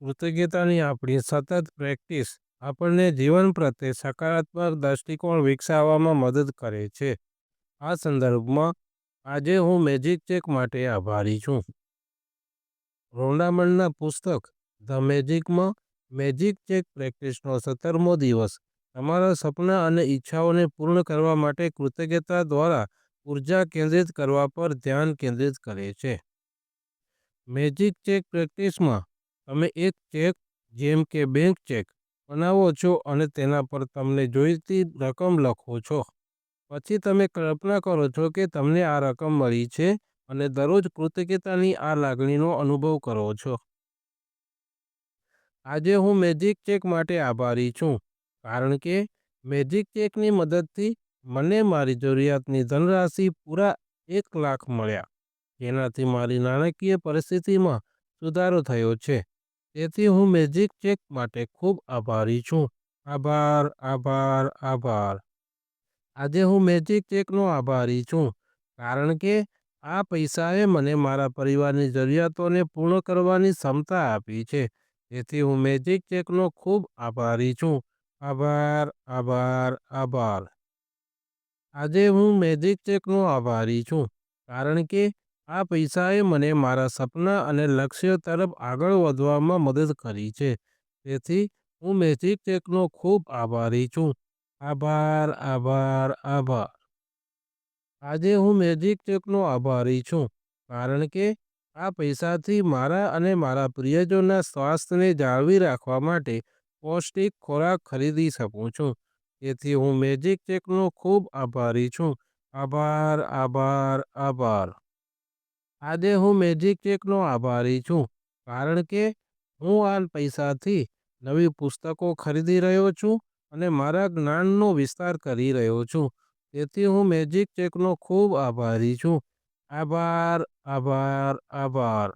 કૃતજ્ઞતાની આપણી સતત પ્રેક્ટિસ આપણને જીવન પ્રત્યે સકારાત્મક દૃષ્ટિકોણ વિકસાવવામાં મદદ કરે છે. આ સંદર્ભમાં આજે હું મેજિક ચેક માટે આભારી છું. રોન્ડામન્ડના પુસ્તક ધ મેજિકમાં મેજિક ચેક પ્રેક્ટિસનો 17મો દિવસ તમારા સપના અને ઈચ્છાઓને પૂર્ણ કરવા માટે કૃતજ્ઞતા દ્વારા ઉર્જા કેન્દ્રિત કરવા પર ધ્યાન કેન્દ્રિત કરે છે. મેજિક ચેક પ્રેક્ટિસમાં તમે એક ચેક, જેમ કે બેંક ચેક, બનાવો છો અને તેના પર તમને જોઈતી રકમ લખો છો. પછી તમે કલ્પના કરો છો કે તમને આ રકમ મળી છે અને દરરોજ કૃતજ્ઞતાની આ લાગણીનો અનુભવ કરો છો. આજે હું મેજિક ચેક માટે આભારી છું કારણ કે મેજિક ચેકની મદદથી મને મારી જરૂરિયાતની ધનરાશિ પૂરા 1,00,000 મળ્યા, જેનાથી મારી નાણાકીય પરિસ્થિતિમાં સુધારો થયો છે. તેથી હું મેજિક ચેક માટે ખૂબ આભારી છું. આભાર, આભાર, આભાર. આજે હું મેજિક ચેકનો આભારી છું કારણ કે આ પૈસાએ મને મારા પરિવારની જરૂરિયાતોને પૂર્ણ કરવાની ક્ષમતા આપી છે. તેથી હું મેજિક ચેકનો ખૂબ આભારી છું. આભાર, આભાર, આભાર. આજે હું મેજિક ચેકનો આભારી છું કારણ કે આ પૈસાએ મને મારા સપના અને લક્ષ્યો તરફ આગળ વધવામાં મદદ કરી છે. તેથી હું મેજિક ચેકનો ખૂબ આભારી છું. આભાર, આભાર, આભાર. આજે હું મેજિક ચેકનો આભારી છું કારણ કે આ પૈસાથી મારા અને મારા પ્રિયજનોના સ્વાસ્થ્યને જાળવી રાખવા માટે પૌષ્ટિક ખોરાક ખરીદી શકું છું. તેથી હું મેજિક ચેકનો ખૂબ આભારી છું. આભાર, આભાર, આભાર. આજે હું મેજિક ચેકનો આભારી છું કારણ કે હું આ પૈસાથી નવી પુસ્તકો ખરીદી રહ્યો છું અને મારા જ્ઞાનનો વિસ્તાર કરી રહ્યો છું. તેથી હું મેજિક ચેકનો ખૂબ આભારી છું. આભાર, આભાર, આભાર.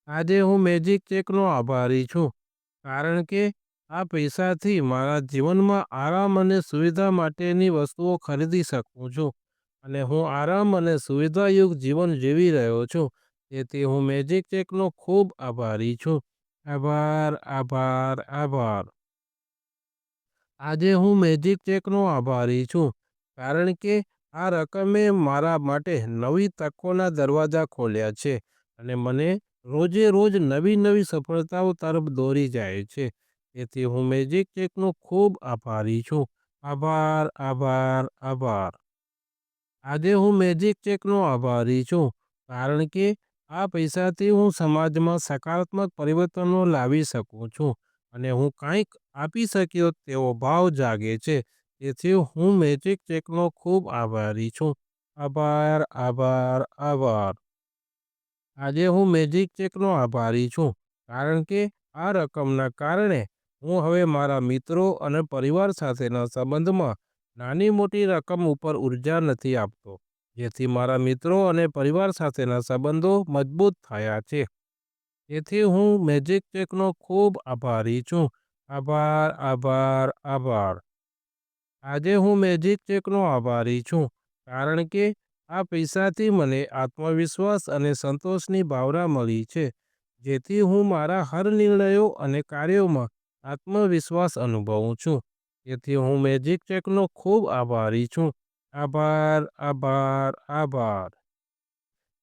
આજે હું મેજિક ચેકનો આભારી છું કારણ કે આ પૈસાથી મારા જીવનમાં આરામ અને સુવિધા માટેની વસ્તુઓ ખરીદી શકું છું અને હું આરામ અને સુવિધાયુક્ત જીવન જીવી રહ્યો છું. તેથી હું મેજિક ચેકનો ખૂબ આભારી છું. આભાર, આભાર, આભાર. આજે હું મેજિક ચેકનો આભારી છું કારણ કે આ રકમે મારા માટે નવી તકોના દરવાજા ખોલ્યા છે અને મને રોજે રોજ નવી નવી સફળતાઓ તરફ દોરી જાય છે. તેથી હું મેજિક ચેકનો ખૂબ આભારી છું. આભાર, આભાર, આભાર. આજે હું મેજિક ચેકનો આભારી છું કારણ કે આ પૈસાથી હું સમાજમાં સકારાત્મક પરિવર્તનો લાવી શકું છું અને હું કંઈક આપી શક્યો તેવો ભાવ જાગે છે. તેથી હું મેજિક ચેકનો ખૂબ આભારી છું. આભાર, આભાર, આભાર. આજે હું મેજિક ચેકનો આભારી છું કારણ કે આ રકમના કારણે હું હવે મારા મિત્રો અને પરિવાર સાથેના સંબંધમાં નાની મોટી રકમ ઉપર ઉર્જા નથી આપતો, જેથી મારા મિત્રો અને પરિવાર સાથેના સંબંધો મજબૂત થયા છે. તેથી હું મેજિક ચેકનો ખૂબ આભારી છું. આભાર, આભાર, આભાર. આજે હું મેજિક ચેકનો આભારી છું કારણ કે આ પૈસાથી મને આત્મવિશ્વાસ અને સંતોષની ભાવના મળી છે, જેથી હું મારા હર નિર્ણયો અને કાર્યોમાં આત્મવિશ્વાસ અનુભવું છું. તેથી હું મેજિક ચેકનો ખૂબ આભારી છું. આભાર, આભાર, આભાર.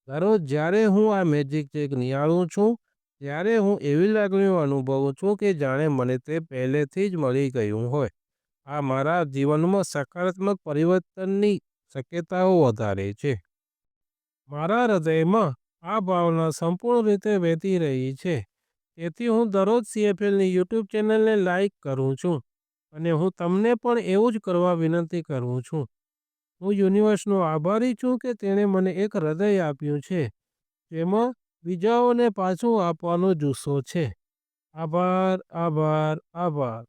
દરરોજ જ્યારે હું આ મેજિક ચેક નિહાળું છું ત્યારે હું એવી લાગણીઓ અનુભવું છું કે જાણે મને તે પહેલેથી જ મળી ગયું હોય. આ મારા જીવનમાં સકારાત્મક પરિવર્તનની શક્યતાઓ વધારે છે. મારા હૃદયમાં આ ભાવના સંપૂર્ણ રીતે વહેતી રહી છે. તેથી હું દરરોજ CFLની YouTube ચેનલને લાઈક કરું છું અને હું તમને પણ એવું જ કરવા વિનંતી કરું છું. હું યુનિવર્સનો આભારી છું કે તેણે મને એક હૃદય આપ્યું છે જેમાં બીજાઓને પાછું આપવાનો જુસ્સો છે. આભાર, આભાર, આભાર.